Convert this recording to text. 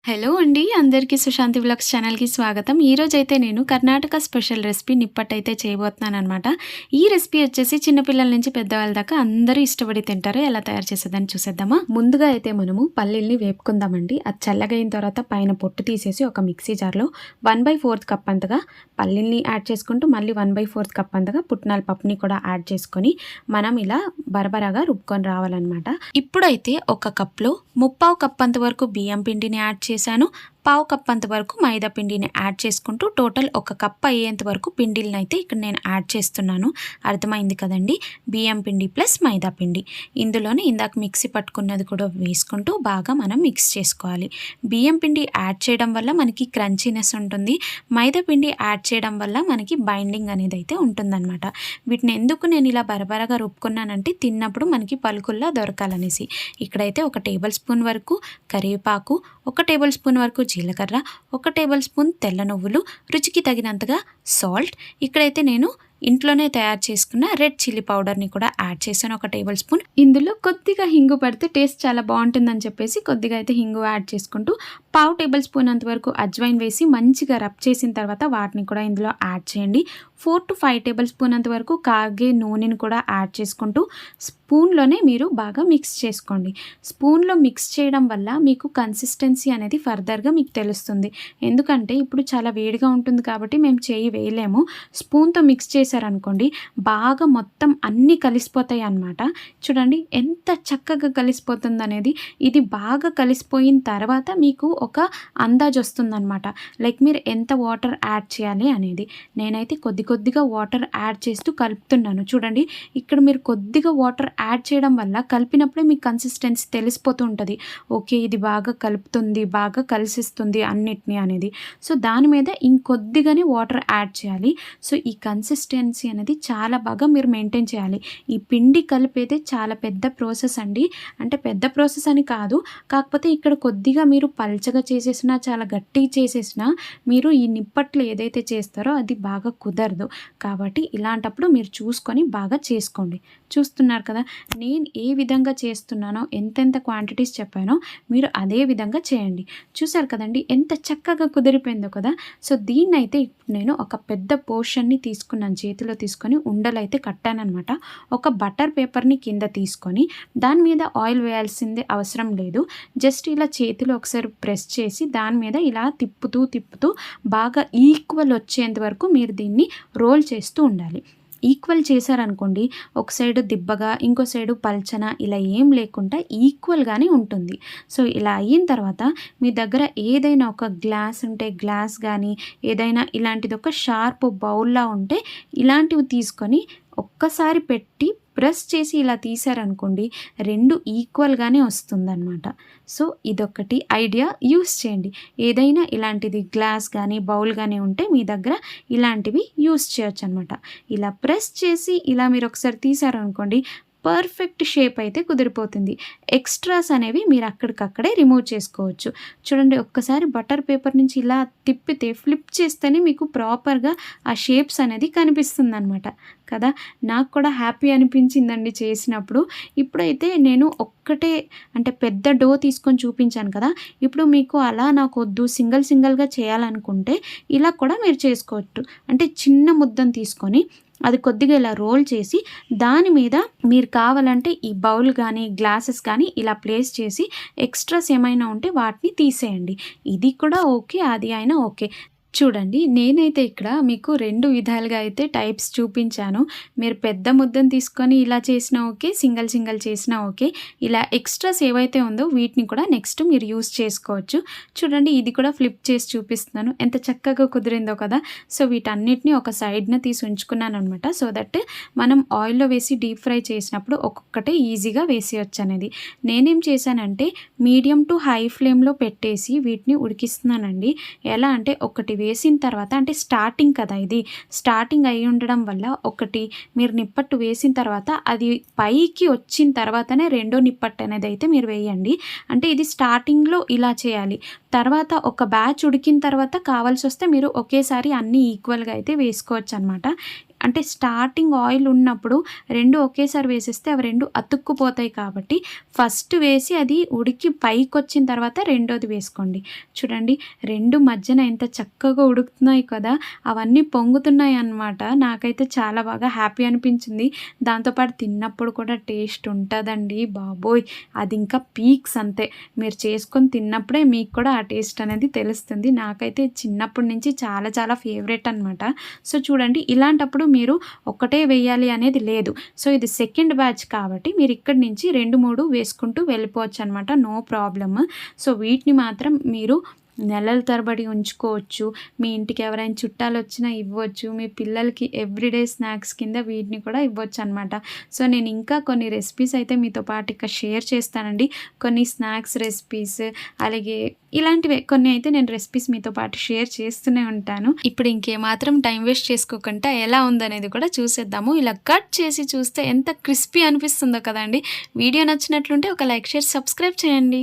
Hello అండి. అందరికీ Sushanti vlogs ఛానల్‌కి స్వాగతం. ఈరోజైతే నేను కర్ణాటక స్పెషల్ రెసిపీ నిప్పట్టయితే చేయబోతున్నాననమాట. ఈ రెసిపీ వచ్చేసి చిన్న పిల్లల నుంచి పెద్దవాళ్ళ దాకా అందరూ ఇష్టపడి తింటారు. ఎలా తయారు చేసేదని చూసేద్దామా? ముందుగా అయితే మనము పల్లీల్ని వేపుకుందామండి. అది చల్లగయిన తర్వాత పైన పొట్టు తీసేసి ఒక మిక్సీ జార్‌లో 1/4 కప్ అంతగా పల్లీల్ని యాడ్ చేసుకుంటూ మళ్ళీ 1/4 కప్ అంతగా పుట్నాల పప్పుని కూడా యాడ్ చేసుకొని మనం ఇలా బరబరగా రుబ్బుకొని రావాలన్నమాట. ఇప్పుడైతే ఒక కప్‌లో 3/4 కప్ అంత వరకు బియ్యం పిండిని యాడ్ చేశాను. 1/4 కప్ అంత వరకు మైదా పిండిని యాడ్ చేసుకుంటూ టోటల్ ఒక కప్ అయ్యేంత వరకు పిండిలను అయితే ఇక్కడ నేను యాడ్ చేస్తున్నాను. అర్థమైంది కదండి. బియ్యం పిండి ప్లస్ మైదా పిండి, ఇందులోనే ఇందాక మిక్సీ పట్టుకున్నది కూడా వేసుకుంటూ బాగా మనం మిక్స్ చేసుకోవాలి. బియ్యం పిండి యాడ్ చేయడం వల్ల మనకి క్రంచీనెస్ ఉంటుంది. మైదా పిండి యాడ్ చేయడం వల్ల మనకి బైండింగ్ అనేది అయితే ఉంటుందన్నమాట. వీటిని ఎందుకు నేను ఇలా బరబరగా రుబ్బుకున్నానంటే తిన్నప్పుడు మనకి పలుకుల్లా దొరకాలనేసి. ఇక్కడైతే 1 టేబుల్ స్పూన్ వరకు కరివేపాకు, 1 టేబుల్ స్పూన్ వరకు జీలకర్ర, 1 టేబుల్ స్పూన్ తెల్ల నువ్వులు, రుచికి తగినంతగా సాల్ట్, ఇక్కడైతే నేను ఇంట్లోనే తయారు చేసుకున్న రెడ్ చిల్లీ పౌడర్ని కూడా యాడ్ చేశాను 1 టేబుల్ స్పూన్. ఇందులో కొద్దిగా హింగు పడితే టేస్ట్ చాలా బాగుంటుందని చెప్పేసి కొద్దిగా అయితే హింగు యాడ్ చేసుకుంటూ 1/2 టేబుల్ స్పూన్ అంతవరకు అజ్వైన్ వేసి మంచిగా రబ్ చేసిన తర్వాత వాటిని కూడా ఇందులో యాడ్ చేయండి. 4 to 5 టేబుల్ స్పూన్ అంతవరకు కాగే నూనెని కూడా యాడ్ చేసుకుంటూ స్పూన్లోనే మీరు బాగా మిక్స్ చేసుకోండి. స్పూన్లో మిక్స్ చేయడం వల్ల మీకు కన్సిస్టెన్సీ అనేది ఫర్దర్గా మీకు తెలుస్తుంది. ఎందుకంటే ఇప్పుడు చాలా వేడిగా ఉంటుంది కాబట్టి మేము చేయి వేయలేము. స్పూన్తో మిక్స్ చేశారనుకోండి బాగా మొత్తం అన్నీ కలిసిపోతాయి అన్నమాట. చూడండి ఎంత చక్కగా కలిసిపోతుంది అనేది. ఇది బాగా కలిసిపోయిన తర్వాత మీకు ఒక అందాజు వస్తుందన్నమాట. లైక్ మీరు ఎంత వాటర్ యాడ్ చేయాలి అనేది. నేనైతే కొద్దిగా వాటర్ యాడ్ చేస్తూ కలుపుతున్నాను. చూడండి ఇక్కడ మీరు కొద్దిగా వాటర్ యాడ్ చేయడం వల్ల కలిపినప్పుడే మీకు కన్సిస్టెన్సీ తెలిసిపోతూ ఉంటుంది. ఓకే ఇది బాగా కలుపుతుంది, బాగా కలిసిస్తుంది అన్నిటినీ అనేది. సో దాని మీద ఇంకొద్దిగానే వాటర్ యాడ్ చేయాలి. సో ఈ కన్సిస్టెన్సీ అనేది చాలా బాగా మీరు మెయింటైన్ చేయాలి. ఈ పిండి కలిపేదే చాలా పెద్ద ప్రాసెస్ అండి. అంటే పెద్ద ప్రాసెస్ అని కాదు, కాకపోతే ఇక్కడ కొద్దిగా మీరు పల్చగా చేసేసినా చాలా గట్టిగా చేసేసినా మీరు ఈ నిప్పట్లు ఏదైతే చేస్తారో అది బాగా కుదరదు. కాబట్టి ఇలాంటప్పుడు మీరు చూసుకొని బాగా చేసుకోండి. చూస్తున్నారు కదా నేను ఏ విధంగా చేస్తున్నానో, ఎంతెంత క్వాంటిటీస్ చెప్పానో మీరు అదే విధంగా చేయండి. చూసారు కదండి ఎంత చక్కగా కుదిరిపోయిందో కదా. సో దీన్నైతే ఇప్పుడు నేను ఒక పెద్ద పోర్షన్ని తీసుకున్నాను, చేతిలో తీసుకొని ఉండలైతే కట్టానమాట. ఒక బటర్ పేపర్ని కింద తీసుకొని దాని మీద ఆయిల్ వేయాల్సిందే అవసరం లేదు. జస్ట్ ఇలా చేతిలో ఒకసారి ప్రెస్ చేసి దాని మీద ఇలా తిప్పుతూ బాగా ఈక్వల్ వచ్చేంత వరకు మీరు దీన్ని రోల్ చేస్తూ ఉండాలి. ఈక్వల్ చేశారనుకోండి ఒక సైడు దిబ్బగా ఇంకో సైడు పల్చన ఇలా ఏం లేకుండా ఈక్వల్గానే ఉంటుంది. సో ఇలా అయిన తర్వాత మీ దగ్గర ఏదైనా ఒక గ్లాస్ ఉంటే గ్లాస్ కానీ ఏదైనా ఇలాంటిది ఒక షార్ప్ బౌల్లా ఉంటే ఇలాంటివి తీసుకొని ఒక్కసారి పెట్టి ప్రెస్ చేసి ఇలా తీసారనుకోండి 2 ఈక్వల్గానే వస్తుందన్నమాట. సో ఇదొకటి ఐడియా యూస్ చేయండి. ఏదైనా ఇలాంటిది గ్లాస్ కానీ బౌల్ కానీ ఉంటే మీ దగ్గర ఇలాంటివి యూస్ చేయొచ్చు అనమాట. ఇలా ప్రెస్ చేసి ఇలా మీరు ఒకసారి తీసారనుకోండి పర్ఫెక్ట్ షేప్ అయితే కుదిరిపోతుంది. ఎక్స్ట్రాస్ అనేవి మీరు అక్కడికక్కడే రిమూవ్ చేసుకోవచ్చు. చూడండి ఒక్కసారి బటర్ పేపర్ నుంచి ఇలా తిప్పితే ఫ్లిప్ చేస్తేనే మీకు ప్రాపర్గా ఆ షేప్స్ అనేది కనిపిస్తుందన్నమాట కదా. నాకు కూడా హ్యాపీ అనిపించిందండి చేసినప్పుడు. ఇప్పుడైతే నేను ఒక్కటే అంటే పెద్ద డో తీసుకొని చూపించాను కదా. ఇప్పుడు మీకు అలా నాకు వద్దు సింగిల్గా చేయాలనుకుంటే ఇలా కూడా మీరు చేసుకోవచ్చు. అంటే చిన్న ముద్దను తీసుకొని అది కొద్దిగా ఇలా రోల్ చేసి దాని మీద మీరు కావాలంటే ఈ బౌల్ కానీ గ్లాసెస్ కానీ ఇలా ప్లేస్ చేసి ఎక్స్ట్రాస్ ఏమైనా ఉంటే వాటిని తీసేయండి. ఇది కూడా ఓకే, అది అయినా ఓకే. చూడండి నేనైతే ఇక్కడ మీకు 2 విధాలుగా అయితే టైప్స్ చూపించాను. మీరు పెద్ద ముద్దను తీసుకొని ఇలా చేసినా ఓకే, సింగిల్ చేసినా ఓకే. ఇలా ఎక్స్ట్రాస్ ఏవైతే ఉందో వీటిని కూడా నెక్స్ట్ మీరు యూస్ చేసుకోవచ్చు. చూడండి ఇది కూడా ఫ్లిప్ చేసి చూపిస్తున్నాను ఎంత చక్కగా కుదిరిందో కదా. సో వీటన్నిటిని ఒక సైడ్న తీసి ఉంచుకున్నాను అనమాట. సో దట్ మనం ఆయిల్లో వేసి డీప్ ఫ్రై చేసినప్పుడు ఒక్కొక్కటే ఈజీగా వేసేయచ్చు అనేది. నేనేం చేశానంటే మీడియం టు హై ఫ్లేమ్లో పెట్టేసి వీటిని ఉడికిస్తున్నానండి. ఎలా అంటే ఒకటి వేసిన తర్వాత అంటే స్టార్టింగ్ కదా, ఇది స్టార్టింగ్ అయి ఉండడం వల్ల ఒకటి మీరు నిప్పట్టు వేసిన తర్వాత అది పైకి వచ్చిన తర్వాతనే రెండో నిప్పట్టు అనేది అయితే మీరు వేయండి. అంటే ఇది స్టార్టింగ్లో ఇలా చేయాలి. తర్వాత ఒక బ్యాచ్ ఉడికిన తర్వాత కావాల్సి వస్తే మీరు ఒకేసారి అన్నీ ఈక్వల్గా అయితే వేసుకోవచ్చు అనమాట. అంటే స్టార్టింగ్ ఆయిల్ ఉన్నప్పుడు 2 ఒకేసారి వేసేస్తే అవి 2 అతుక్కుపోతాయి కాబట్టి ఫస్ట్ వేసి అది ఉడికి పైకొచ్చిన తర్వాత రెండోది వేసుకోండి. చూడండి 2 మధ్యన ఎంత చక్కగా ఉడుకుతున్నాయి కదా! అవన్నీ పొంగుతున్నాయి అన్నమాట. నాకైతే చాలా బాగా హ్యాపీ అనిపించింది. దాంతోపాటు తిన్నప్పుడు కూడా టేస్ట్ ఉంటదండి బాబోయ్! అది ఇంకా పీక్స్ అంతే. మీరు చేసుకొని తిన్నప్పుడే మీకు కూడా ఆ టేస్ట్ అనేది తెలుస్తుంది. నాకైతే చిన్నప్పటి నుంచి చాలా చాలా ఫేవరెట్ అనమాట. సో చూడండి ఇలాంటప్పుడు మీరు ఒక్కటే వేయాలి అనేది లేదు. సో ఇది సెకండ్ బ్యాచ్ కాబట్టి మీరు ఇక్కడి నుంచి 2, 3 వేసుకుంటూ వెళ్ళిపోవచ్చనమాట. No problem. సో వీటిని మాత్రం మీరు నెలల తరబడి ఉంచుకోవచ్చు. మీ ఇంటికి ఎవరైనా చుట్టాలొచ్చినా ఇవ్వచ్చు. మీ పిల్లలకి ఎవ్రీడే స్నాక్స్ కింద వీటిని కూడా ఇవ్వొచ్చనమాట. సో నేను ఇంకా కొన్ని రెసిపీస్ అయితే మీతో పాటు ఇక షేర్ చేస్తానండి. కొన్ని స్నాక్స్ రెసిపీస్ అలాగే ఇలాంటివే కొన్ని అయితే నేను రెసిపీస్ మీతో పాటు షేర్ చేస్తూనే ఉంటాను. ఇప్పుడు ఇంకేమాత్రం టైం వేస్ట్ చేసుకోకుండా ఎలా ఉందనేది కూడా చూసేద్దాము. ఇలా కట్ చేసి చూస్తే ఎంత క్రిస్పీ అనిపిస్తుందో కదండీ. వీడియో నచ్చినట్లుంటే ఒక లైక్, షేర్, సబ్స్క్రైబ్ చేయండి.